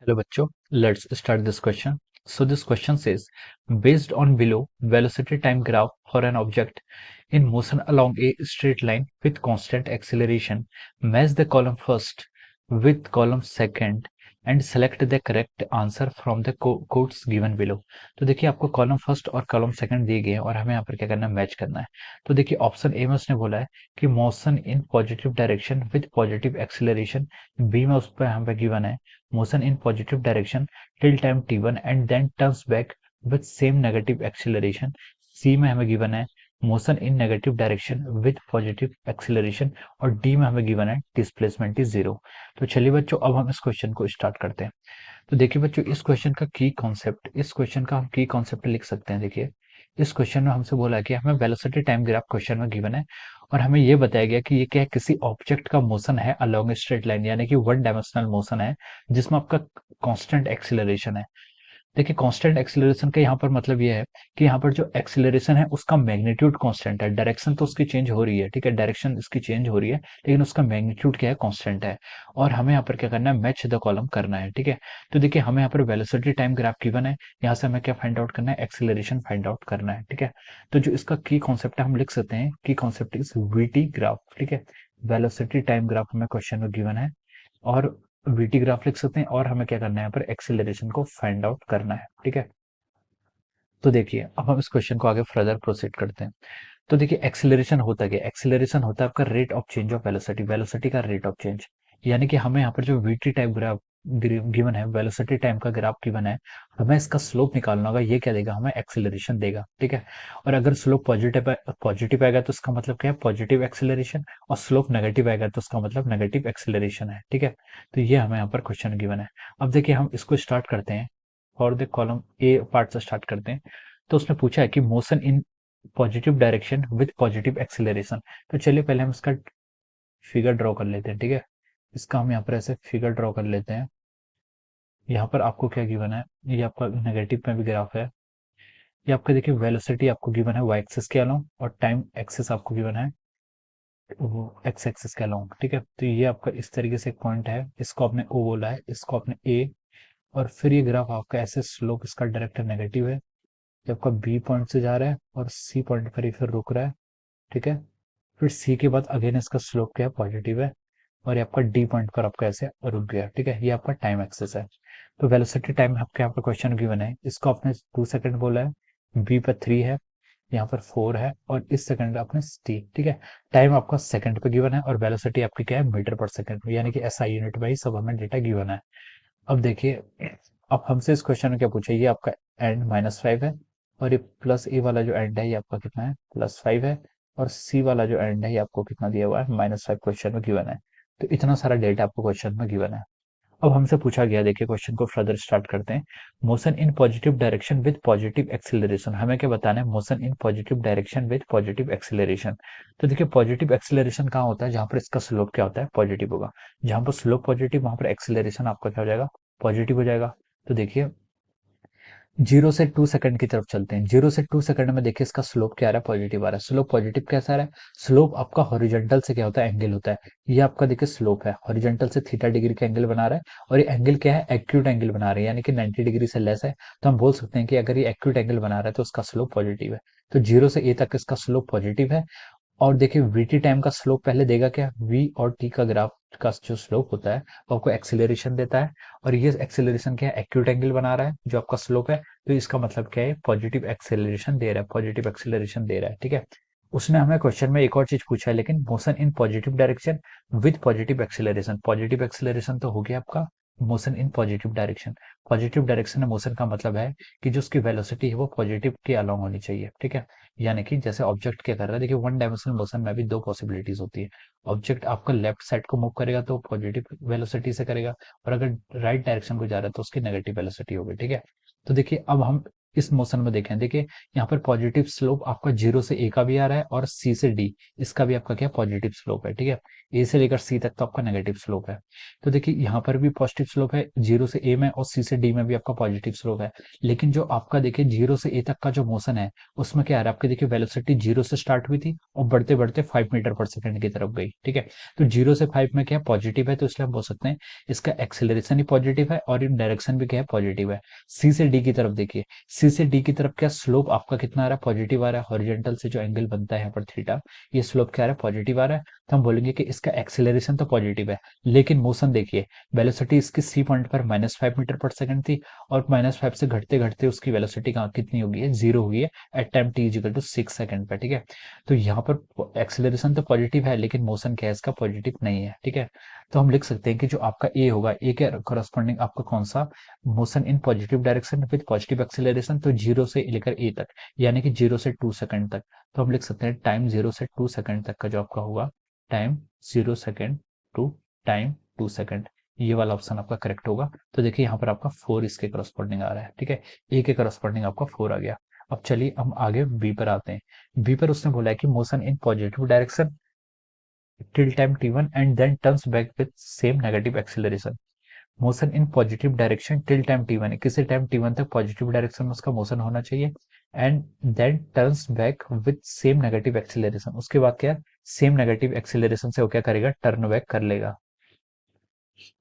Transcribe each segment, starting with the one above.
Hello बच्चों, let's start this question. So this question says, based on below velocity time graph for an object in motion along a straight line with constant acceleration, match the column first with column second and select the correct answer from the codes given below. तो देखिए आपको column first और column second दिए गए हैं और हमें यहाँ पर क्या करना है, मैच करना है। तो देखिए ऑप्शन ए में उसने बोला है कि motion in positive direction with positive acceleration, B में उस पर यहाँ पे गिवन है motion in positive direction till time t1 and then turns back with same negative acceleration. C में हमें गिवन है motion in negative direction with positive acceleration और D में हमें गिवन है displacement is 0। तो चलिए बच्चों अब हम इस क्वेश्चन को स्टार्ट करते हैं। तो देखिए बच्चों इस क्वेश्चन का की कॉन्सेप्ट, इस क्वेश्चन का हम की कॉन्सेप्ट लिख सकते हैं। देखिए इस क्वेश्चन में हमसे बोला है कि हमें वेलोसिटी टाइम ग्राफ क्वेश्चन में गिवन है और हमें ये बताया गया कि ये क्या है, किसी ऑब्जेक्ट का मोशन है अलोंग स्ट्रेट लाइन, यानी कि वन डायमेंशनल मोशन है जिसमें आपका कांस्टेंट एक्सीलरेशन है। देखिए कांस्टेंट एक्सीलरेशन का यहाँ पर मतलब ये है कि यहाँ पर जो एक्सीलरेशन है उसका मैग्नीट्यूड कांस्टेंट है। डायरेक्शन तो उसकी चेंज हो रही है, ठीक है, डायरेक्शन इसकी चेंज हो रही है लेकिन उसका मैग्नीट्यूड क्या है, कांस्टेंट है। और हमें यहाँ पर क्या करना है, मैच द कॉलम करना है, ठीक है। तो देखिए हमें यहाँ पर वेलोसिटी टाइम ग्राफ गिवन है, यहाँ से हमें क्या फाइंड आउट करना है, एक्सीलरेशन फाइंड आउट करना है, ठीक है। तो जो इसका की कॉन्सेप्ट है हम लिख सकते हैं, की कॉन्सेप्ट इज वीटी ग्राफ, ठीक है। वेलोसिटी टाइम ग्राफ हमें क्वेश्चन में गिवन है और वीटी ग्राफ लिख सकते हैं और हमें क्या करना है, यहाँ पर एक्सीलरेशन को फाइंड आउट करना है, ठीक है। तो देखिए अब हम इस क्वेश्चन को आगे फर्दर प्रोसीड करते हैं। तो देखिए एक्सीलरेशन होता क्या है, एक्सीलरेशन होता है आपका rate of change of velocity, velocity का रेट ऑफ चेंज। यानी कि हमें यहाँ पर जो वीटी टाइप ग्राफ गिवन है, वेलोसिटी टाइम का ग्राफ गिवन है, हमें इसका स्लोप निकालना होगा। ये क्या देगा, हमें एक्सीलरेशन देगा, ठीक है। और अगर स्लोप पॉजिटिव आएगा तो इसका मतलब क्या है, पॉजिटिव एक्सीलरेशन, और स्लोप नेगेटिव आएगा तो इसका मतलब नेगेटिव एक्सीलरेशन है, ठीक है। तो ये हमें यहाँ पर क्वेश्चन गिवन है। अब देखिए हम इसको स्टार्ट करते हैं और द कॉलम ए पार्ट से स्टार्ट करते हैं। तो उसने पूछा है कि motion in positive direction with positive acceleration. तो चलिए पहले हम इसका फिगर ड्रॉ कर लेते हैं, ठीक है। इसका हम यहाँ पर ऐसे फिगर ड्रॉ कर लेते हैं। यहाँ पर आपको क्या गिवन है, ये आपका नेगेटिव में भी ग्राफ है। ये आपका देखिए वेलोसिटी आपको गिवन है वाई एक्सिस के अलोंग और टाइम एक्सिस आपको गिवन है एक्स एक्सिस के अलोंग, ठीक है। तो ये आपका इस तरीके से एक पॉइंट है, इसको आपने ओ बोला है, इसको आपने ए, और फिर ये ग्राफ आपका ऐसे स्लोप इसका डायरेक्ट नेगेटिव है। ये आपका बी पॉइंट से जा रहा है और सी पॉइंट पर ही फिर रुक रहा है, ठीक है। फिर सी के बाद अगेन इसका स्लोप क्या है, पॉजिटिव है, और ये आपका डी पॉइंट पर आपका ऐसे रुक गया, ठीक है। ये आपका टाइम एक्सेस है। तो वेलोसिटी टाइम आपके यहाँ पर क्वेश्चन गिवन है, इसको आपने 2 सेकंड बोला है, बी पर 3 है, यहाँ पर 4 है और इस सेकंड आपने टी, ठीक है। टाइम आपका सेकंड पे गिवन है और वेलोसिटी आपकी क्या है, मीटर पर सेकंड में, यानी कि एसआई यूनिट में ही सब हमें डेटा गिवन है। अब देखिए अब हमसे इस क्वेश्चन में क्या पूछा, ये आपका एंड -5 है और ये प्लस ए वाला जो एंड है ये आपका कितना है, +5 है, और सी वाला जो एंड है ये आपको कितना दिया हुआ है, -5 क्वेश्चन में गिवन है। तो इतना सारा डेटा आपको क्वेश्चन में गिवन है। अब हमसे पूछा गया, देखिए क्वेश्चन को फर्दर स्टार्ट करते हैं। Motion in positive direction with positive acceleration, हमें क्या बताना है, motion in positive direction with positive acceleration. तो देखिए पॉजिटिव एक्सीलरेशन कहाँ होता है, जहां पर इसका स्लोप क्या होता है, पॉजिटिव होगा। जहां पर स्लोप पॉजिटिव वहां पर एक्सीलरेशन आपका क्या हो जाएगा, पॉजिटिव हो जाएगा। तो देखिए 0 से 2 सेकंड की तरफ चलते हैं। 0 से 2 सेकंड में देखिए इसका स्लोप क्या आ रहा है, पॉजिटिव आ रहा है। स्लोप पॉजिटिव कैसा आ रहा है, स्लोप आपका हॉरिजॉन्टल से क्या होता है, एंगल होता है। ये आपका देखिए स्लोप है, हॉरिजॉन्टल से थीटा डिग्री का एंगल बना रहा है और ये एंगल क्या है, एक्यूट एंगल बना रहा है, यानी कि 90 डिग्री से लेस है। तो हम बोल सकते हैं कि अगर ये एक्यूट एंगल बना रहा है तो उसका स्लोप पॉजिटिव है। तो 0 से a तक इसका स्लोप पॉजिटिव है। और देखिए वीटी टाइम का स्लोप पहले देगा क्या, वी और टी का ग्राफ का जो स्लोप होता है वो आपको एक्सीलरेशन देता है, और ये एक्सीलरेशन क्या है, एक्यूट एंगल बना रहा है जो आपका स्लोप है। तो इसका मतलब क्या है, पॉजिटिव एक्सेलरेशन दे रहा है, पॉजिटिव एक्सेलरेशन दे रहा है, ठीक है। उसने हमें क्वेश्चन में एक और चीज पूछा है, लेकिन motion in positive direction with positive acceleration. Positive acceleration तो हो गया आपका motion in positive direction. Positive direction में मोशन का मतलब है कि जो उसकी वेलोसिटी है वो पॉजिटिव के अलोंग होनी चाहिए, ठीक है। यानी कि जैसे ऑब्जेक्ट क्या कर रहा है, देखिए वन डायमेंशनल मोशन में भी दो पॉसिबिलिटीज होती है। ऑब्जेक्ट आपका लेफ्ट साइड को मूव करेगा तो पॉजिटिव वेलोसिटी से करेगा, और अगर राइट डायरेक्शन को जा रहा है तो उसकी नेगेटिव वेलोसिटी होगी, ठीक है। तो देखिए अब हम इस मोशन में देखें, देखिए यहाँ पर पॉजिटिव स्लोप आपका 0 से a का भी आ रहा है और c से d इसका भी आपका क्या पॉजिटिव स्लोप है। ठीक है, a से लेकर c तक तो आपका नेगेटिव स्लोप है। तो देखिए यहाँ पर भी पॉजिटिव स्लोप है 0 से a में, और c से d में भी आपका पॉजिटिव स्लोप है। लेकिन जो आपका देखिए 0 से a तक का जो मोशन है उसमें क्या आ रहा है, आपके देखिए वेलोसिटी 0 से स्टार्ट हुई थी और बढ़ते बढ़ते 5 मीटर पर सेकंड की तरफ गई। ठीक है, तो 0 से 5 में क्या पॉजिटिव है, तो इसलिए हम बोल सकते हैं इसका एक्सेलरेशन ही पॉजिटिव है और इन डायरेक्शन भी क्या है पॉजिटिव है। सी से डी की तरफ देखिए, सी से डी की तरफ क्या स्लोप आपका कितना आ रहा है, पॉजिटिव आ रहा है। हॉरिजॉन्टल से जो एंगल बनता है यहाँ पर थीटा, ये स्लोप क्या आ रहा है, पॉजिटिव आ रहा है। तो हम बोलेंगे कि इसका एक्सेलरेशन तो पॉजिटिव है, लेकिन मोशन देखिए, वेलोसिटी इसकी सी पॉइंट पर -5 मीटर पर सेकंड थी और -5 से घटते घटते उसकी वेलोसिटी कहाँ कितनी होगी है, 0 हुई है at time t is equal to 6 second पे। ठीक है, तो यहाँ पर एक्सेलरेशन तो पॉजिटिव है लेकिन मोशन क्या है इसका पॉजिटिव नहीं है। ठीक है, तो हम लिख सकते हैं कि जो आपका ए होगा, ए के करस्पॉन्डिंग आपका कौन सा motion in positive direction with positive acceleration, तो 0 से लेकर ए तक, यानी कि 0 से 2 सेकंड तक। तो हम लिख सकते हैं टाइम 0 से 2 सेकंड तक का जो आपका होगा, time 0 second to time 2 second, ये वाला ऑप्शन आपका करेक्ट होगा। तो देखिए यहाँ पर आपका 4 इसके करस्पॉन्डिंग आ रहा है। ठीक है, ए के करस्पॉन्डिंग आपका 4 आ गया। अब चलिए हम आगे बी पर आते हैं। बी पर उसने बोला है कि motion in positive direction till time t1 and then turns back with same negative acceleration. Motion in positive direction till time T one, किसी टाइम टी वन तक पॉजिटिव डायरेक्शन में उसका मोशन होना चाहिए, and then turns back with same negative acceleration. उसके बाद क्या, same negative acceleration से वो क्या करेगा, टर्न बैक कर लेगा।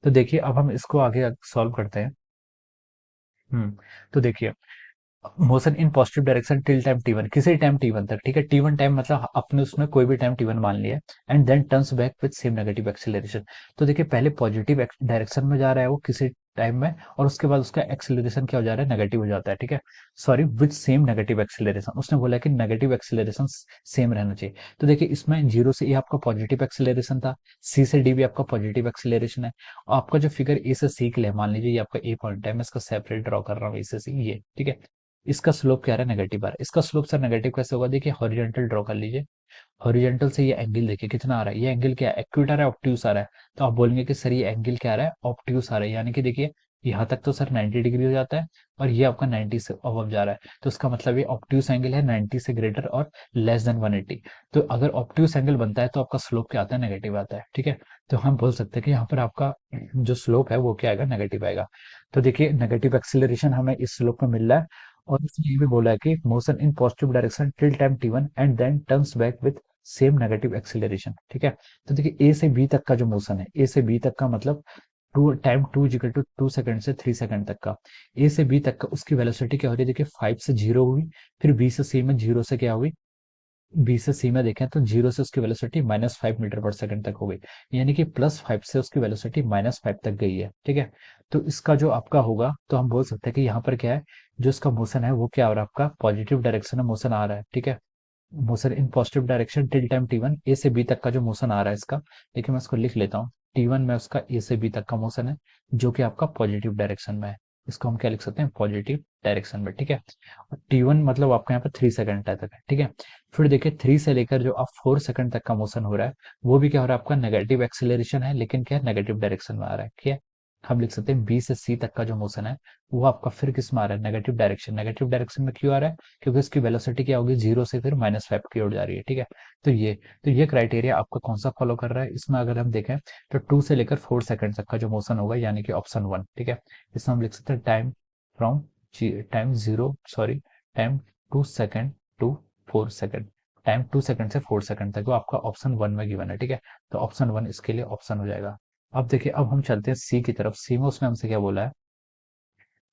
तो देखिए अब हम इसको आगे सॉल्व करते हैं। तो देखिए, motion in positive direction till time T one, किसी टाइम टी वन तक। ठीक है, टी वन टाइम मतलब अपने उसमें कोई भी टाइम टी वन मान लिया, and then turns back with same negative acceleration. तो देखिए पहले पॉजिटिव डायरेक्शन में जा रहा है वो किसी टाइम में, और उसके बाद उसका एक्सेलरेशन क्या हो जा रहा है, नेगेटिव हो जाता है। ठीक है, sorry, with same negative acceleration, उसने बोला कि नेगेटिव एक्सेलरेशन सेम रहना चाहिए। तो देखिए इसमें 0 से ए आपका पॉजिटिव एक्सेलरेशन था, सी से डी भी आपका पॉजिटिव एक्सेलरेशन है, और आपका जो फिगर ए से सी के लिए, मान लीजिए ये आपका ए पॉइंट है, मैं इसका सेपरेट ड्रॉ कर रहा हूँ ए से सी, ये ठीक है, इसका स्लोप क्या आ रहा है, नेगेटिव आ रहा है। इसका स्लोप सर नेगेटिव कैसे होगा, देखिए हॉरिजॉन्टल ड्रॉ कर लीजिए, हॉरिजॉन्टल से ये एंगल देखिए कितना आ रहा है, ये एंगल क्या है, एक्यूट आ रहा है, ऑब्ट्यूस आ रहा है। तो आप बोलेंगे कि सर ये एंगल क्या आ रहा है, ऑब्ट्यूस आ रहा है, यानी कि देखिए यहाँ तक तो सर 90 डिग्री हो जाता है और ये आपका 90 से अबव जा रहा है, तो इसका मतलब ये ऑब्ट्यूस एंगल है 90 से ग्रेटर और लेस देन 180। तो अगर ऑब्ट्यूस एंगल बनता है तो आपका स्लोप क्या आता है, नेगेटिव आता है। ठीक है, तो हम बोल सकते हैं कि यहाँ पर आपका जो स्लोप है वो क्या आएगा, नेगेटिव आएगा। तो देखिए नेगेटिव एक्सेलरेशन हमें इस स्लोप में मिल रहा है, और उसने ये भी बोला है कि motion in positive direction till time T one and then turns back with same negative acceleration. ठीक है, तो देखिए ए से बी तक का जो मोशन है, ए से बी तक का मतलब टू इजिकल टू 2 सेकंड से 3 सेकंड तक का, ए से बी तक का उसकी वेलोसिटी क्या हो रही है, देखिए 5 से 0 हुई, फिर बी से सी में 0 से क्या हुई, बी से सी में देखें तो 0 से उसकी वेलोसिटी -5 मीटर पर सेकंड तक हो गई, यानी कि +5 से उसकी वेलोसिटी -5 तक गई है। ठीक है, तो इसका जो आपका होगा, तो हम बोल सकते हैं कि यहाँ पर क्या है, जो इसका मोशन है वो क्या हो रहा है, आपका पॉजिटिव डायरेक्शन में मोशन आ रहा है। ठीक है, motion in positive direction till time T one, A से बी तक का जो मोशन आ रहा है इसका, देखिए मैं इसको लिख लेता हूँ, टी वन में उसका ए से बी तक का मोशन है जो कि आपका पॉजिटिव डायरेक्शन में है, इसको हम क्या लिख सकते हैं, पॉजिटिव डायरेक्शन में। ठीक है, और टी वन मतलब आपका यहाँ पर 3 सेकंड तक है। ठीक है, फिर देखिए 3 से लेकर जो आप 4 सेकंड तक का मोशन हो रहा है, वो भी क्या हो रहा है, आपका नेगेटिव एक्सेलरेशन है, लेकिन क्या नेगेटिव डायरेक्शन में आ रहा है। ठीक है, हम लिख सकते हैं बी से सी तक का जो मोशन है वो आपका फिर किस में आ रहा है, नेगेटिव डायरेक्शन। नेगेटिव डायरेक्शन में क्यों आ रहा है, क्योंकि इसकी वेलोसिटी क्या होगी, 0 से फिर -5 की ओर जा रही है। ठीक है, तो ये क्राइटेरिया आपका कौन सा फॉलो कर रहा है, इसमें अगर हम देखें तो 2 से लेकर 4 सेकंड तक का जो मोशन होगा, यानी कि ऑप्शन 1। ठीक है, इसमें हम लिख सकते हैं from time 0 sorry time 2 second to 4 second, time 2 second से 4 सेकंड तक वो आपका ऑप्शन 1 में गिवन है। ठीक है, तो ऑप्शन 1 इसके लिए ऑप्शन हो जाएगा। अब देखिए, अब हम चलते हैं सी की तरफ। सी में उसने हमसे क्या बोला है,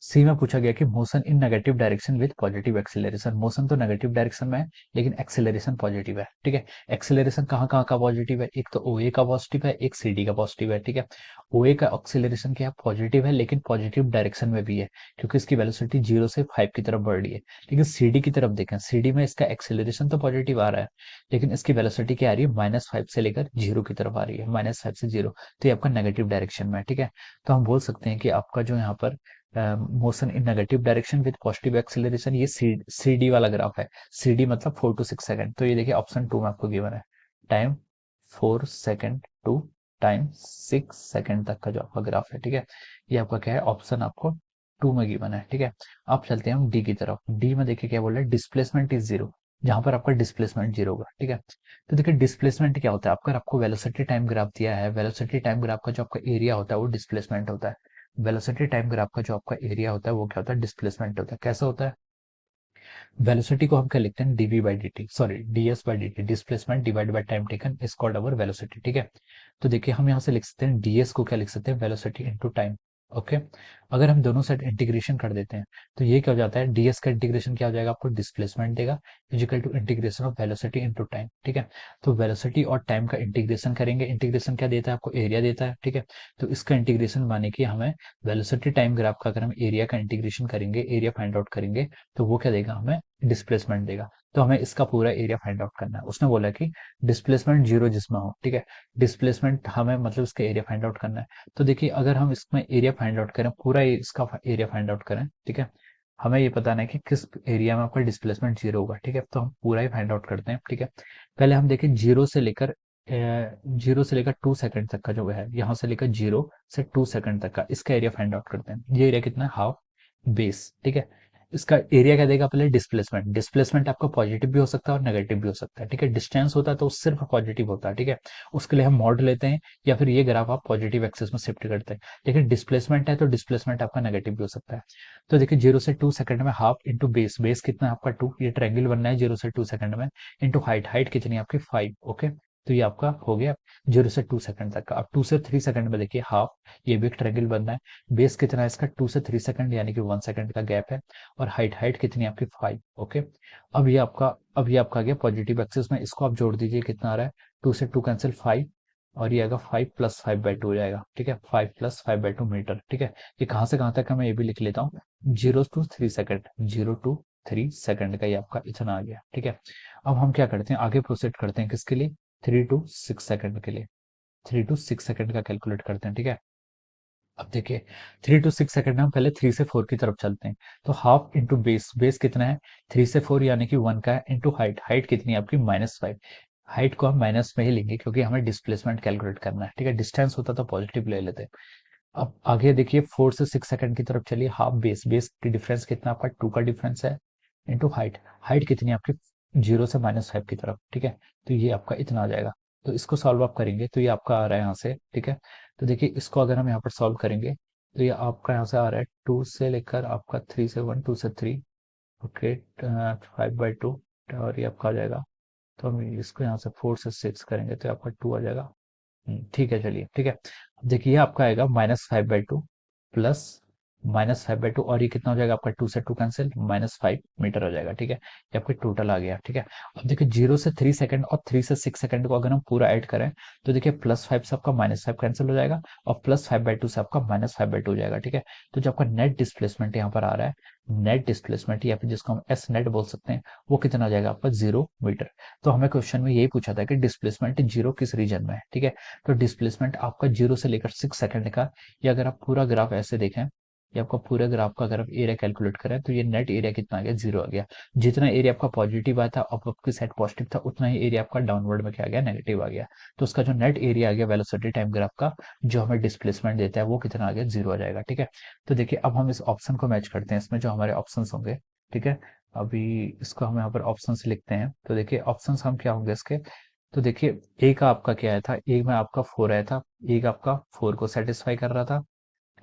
सी में पूछा गया कि motion in negative direction with positive acceleration. Motion तो नेगेटिव डायरेक्शन में है लेकिन एक्सेलरेशन पॉजिटिव है। ठीक है, एक्सेलरेशन कहाँ कहाँ का पॉजिटिव है, एक तो ओ ए का पॉजिटिव है, एक सी डी का पॉजिटिव है। ठीक है, ओ ए का एक्सेलरेशन क्या है, पॉजिटिव है, लेकिन पॉजिटिव डायरेक्शन में भी है क्योंकि इसकी वेलोसिटी 0 से 5 की तरफ बढ़ रही है। लेकिन सी डी की तरफ देखें, सी डी में इसका एक्सेलरेशन तो पॉजिटिव आ रहा है, लेकिन इसकी वेलोसिटी क्या आ रही है, -5 से लेकर 0 की तरफ आ रही है, -5 से 0। तो ये आपका नेगेटिव डायरेक्शन में है। ठीक है, तो हम बोल सकते हैं कि आपका जो यहाँ पर motion in negative direction with positive acceleration, ये सी डी वाला ग्राफ है। सी डी मतलब 4 to 6 सेकंड। तो ये देखिए ऑप्शन 2 में आपको गिवन है, time 4 second to time 6 second तक का जो आपका ग्राफ है। ठीक है, ये आपका क्या है, ऑप्शन आपको 2 में गिवन है, ठीक है। अब चलते हैं हम डी की तरफ। डी में देखिए क्या बोल रहा है, डिस्प्लेसमेंट इज जीरो, जहां पर आपका डिस्प्लेसमेंट जीरो होगा, ठीक है। तो देखिए डिस्प्लेसमेंट क्या होता है, आपका आपको वेलोसिटी टाइम ग्राफ दिया है, वेलोसिटी टाइम ग्राफ का जो आपका एरिया होता है वो डिस्प्लेसमेंट होता है। वेलोसिटी टाइम ग्राफ का जो आपका एरिया होता है वो क्या होता है, डिस्प्लेसमेंट होता है। कैसा होता है, वेलोसिटी को हम क्या लिखते हैं, DV by D T, sorry DS by D T, displacement divide by time taken is called our velocity, ठीक है। तो देखिए हम यहाँ से लिख सकते हैं डीएस को क्या लिख सकते हैं, वेलोसिटी इनटू टाइम। ओके, अगर हम दोनों साइड इंटीग्रेशन कर देते हैं तो ये क्या हो जाता है, डीएस का इंटीग्रेशन क्या हो जाएगा, आपको डिस्प्लेसमेंट देगा, is equal to integration of velocity into time, ठीक है। तो वेलोसिटी और टाइम का इंटीग्रेशन करेंगे, इंटीग्रेशन क्या देता है आपको, एरिया देता है, ठीक है। तो इसका इंटीग्रेशन माने कि हमें वेलोसिटी टाइम ग्राफ का अगर हम एरिया का इंटीग्रेशन करेंगे, एरिया फाइंड आउट करेंगे, तो वो क्या देगा हमें, डिस्प्लेसमेंट देगा। तो हमें इसका पूरा एरिया फाइंड आउट करना है। उसने बोला कि डिस्प्लेसमेंट जीरो जिसमें हो, ठीक है, डिस्प्लेसमेंट हमें मतलब इसका एरिया फाइंड आउट करना है। तो देखिए अगर हम इसमें एरिया फाइंड आउट करें, पूरा इसका एरिया फाइंड आउट करें, ठीक है, हमें ये बताना है कि किस एरिया में आपका डिस्प्लेसमेंट जीरो होगा, ठीक है। तो हम पूरा ही फाइंड आउट करते हैं, ठीक है। पहले हम देखें जीरो से लेकर 2 सेकंड तक का जो है, यहाँ से लेकर 0 से 2 सेकंड तक का, इसका एरिया फाइंड आउट करते हैं। ये एरिया कितना है, हाफ बेस, ठीक है। इसका एरिया क्या देगा, पहले डिस्प्लेसमेंट, डिस्प्लेसमेंट आपका पॉजिटिव भी हो सकता है और नेगेटिव भी हो सकता है, ठीक है। डिस्टेंस होता है तो सिर्फ पॉजिटिव होता है, ठीक है। उसके लिए हम मॉड लेते हैं या फिर ये ग्राफ आप पॉजिटिव एक्सिस में शिफ्ट करते हैं। लेकिन डिस्प्लेसमेंट है तो डिस्प्लेसमेंट आपका नेगेटिव भी हो सकता है। तो देखिए 0 से 2 सेकंड में हाफ इंटू बेस, बेस कितना है आपका 2, ये ट्रायंगल बनना है 0 से 2 सेकंड में, इंटू हाइट, हाइट कितनी है आपकी 5, ओके। तो ये आपका हो गया 0 से 2 सेकंड तक का। अब 2 से 3 सेकंड में देखिए हाफ, ये भी एक ट्रायंगल बनना है, बेस कितना है इसका 2 से 3 सेकंड यानी कि 1 सेकंड का गैप है, और हाइट, हाइट कितनी है आपकी 5, ओके। अब ये आपका आ गया पॉजिटिव एक्सिस में, इसको आप जोड़ दीजिए, कितना आ रहा है, 2 से 2 कैंसिल 5, और ये आएगा 5 + 5/2 हो जाएगा, ठीक है, 5 + 5/2 मीटर, ठीक है। ये कहाँ से कहाँ तक है मैं ये भी लिख लेता हूँ, 0 to 3 सेकंड, 0 to 3 सेकंड का ये आपका इतना आ गया, ठीक है। अब हम क्या करते हैं, आगे प्रोसीड करते हैं, किसके लिए, 3 to 6 सेकंड के लिए, 3 to 6 सेकंड का कैलकुलेट करते हैं, ठीक है। अब देखिए 3 to 6 सेकंड में हम पहले 3 से 4 की तरफ चलते हैं। तो हाफ इंटू बेस, बेस कितना है 3 से 4 यानी कि 1 का है, इंटू हाइट, हाइट कितनी है आपकी -5। हाइट को हम माइनस में ही लेंगे क्योंकि हमें डिस्प्लेसमेंट कैलकुलेट करना है, ठीक है। डिस्टेंस होता तो पॉजिटिव ले लेते हैं। अब आगे देखिए 4 से 6 सेकंड की तरफ चलिए, हाफ बेस, बेस की डिफरेंस कितना आपका 2 का डिफरेंस है, इंटू हाइट, हाइट कितनी है आपकी 0 से -5 की तरफ, ठीक है। तो ये आपका इतना आ जाएगा। तो इसको सॉल्व आप करेंगे तो ये आपका आ रहा है यहाँ से, ठीक है। तो देखिए इसको अगर हम यहाँ पर सॉल्व करेंगे तो ये आपका यहाँ से आ रहा है 2 से लेकर आपका 3 से 1, 2 से 3, ओके, 5/2, और ये आपका आ जाएगा। तो हम इसको यहाँ से 4 से 6 करेंगे तो आपका 2 आ जाएगा। ठीक है, चलिए, ठीक है। अब देखिए आपका आएगा -5/2 प्लस -5/2, और ये कितना हो जाएगा आपका 2 से 2 कैंसिल, -5 मीटर हो जाएगा, ठीक है। ये आपका टोटल आ गया, ठीक है। अब देखिए 0 से 3 सेकंड और 3 से 6 सेकंड को अगर हम पूरा ऐड करें तो देखिए +5 से आपका -5 कैंसिल हो जाएगा, और +5/2 से आपका -5/2 हो जाएगा, ठीक है। तो जो आपका नेट डिस्प्लेसमेंट यहाँ पर आ रहा है, नेट डिस्प्लेसमेंट या फिर जिसको हम एस नेट बोल सकते हैं, वो कितना आ जाएगा आपका 0 मीटर। तो हमें क्वेश्चन में यही पूछा था कि डिस्प्लेसमेंट जीरो किस रीजन में है, ठीक है। तो डिस्प्लेसमेंट आपका 0 से लेकर 6 सेकंड का, या अगर आप पूरा ग्राफ ऐसे देखें, ये आपका पूरे ग्राफ का अगर आप एरिया कैलकुलेट करें तो ये नेट एरिया कितना आ गया, 0 आ गया। जितना एरिया आपका पॉजिटिव आया था, अब आपकी साइड पॉजिटिव था, उतना ही एरिया आपका डाउनवर्ड में क्या आ गया, नेगेटिव आ गया। तो उसका जो नेट एरिया आ गया वेलोसिटी टाइम ग्राफ का, जो हमें डिस्प्लेसमेंट देता है, वो कितना आ गया, 0 आ जाएगा, ठीक है। तो देखिए अब हम इस ऑप्शन को मैच करते हैं, इसमें जो हमारे ऑप्शन होंगे, ठीक है। अभी इसको हम यहाँ पर ऑप्शन लिखते हैं, तो देखिए ऑप्शन हम क्या होंगे इसके। तो देखिए ए का आपका क्या आया था, ए में आपका 4 आया था, ए का आपका 4 को सेटिस्फाई कर रहा था,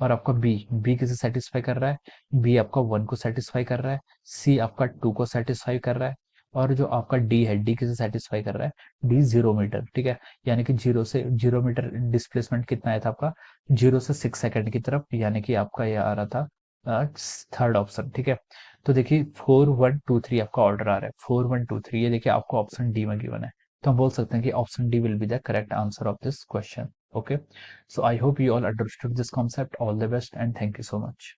और आपका बी, बी किसे सेटिस्फाई कर रहा है, बी आपका 1 को सेटिस्फाई कर रहा है, सी आपका 2 को सेटिस्फाई कर रहा है, और जो आपका डी है, डी किसे सेटिस्फाई कर रहा है, डी 0 मीटर, ठीक है। यानी कि 0 मीटर डिस्प्लेसमेंट कितना आया था आपका, 0 से 6 सेकंड की तरफ, यानी कि आपका ये आ रहा था थर्ड ऑप्शन, ठीक है। तो देखिए 4 1 2 3 आपका ऑर्डर आ रहा है, 4 1 2 3, ये देखिए आपको ऑप्शन डी में गिवन है। तो हम बोल सकते हैं कि option D will be the correct answer of this question, okay. So I hope you all understood this concept. All the best and thank you so much.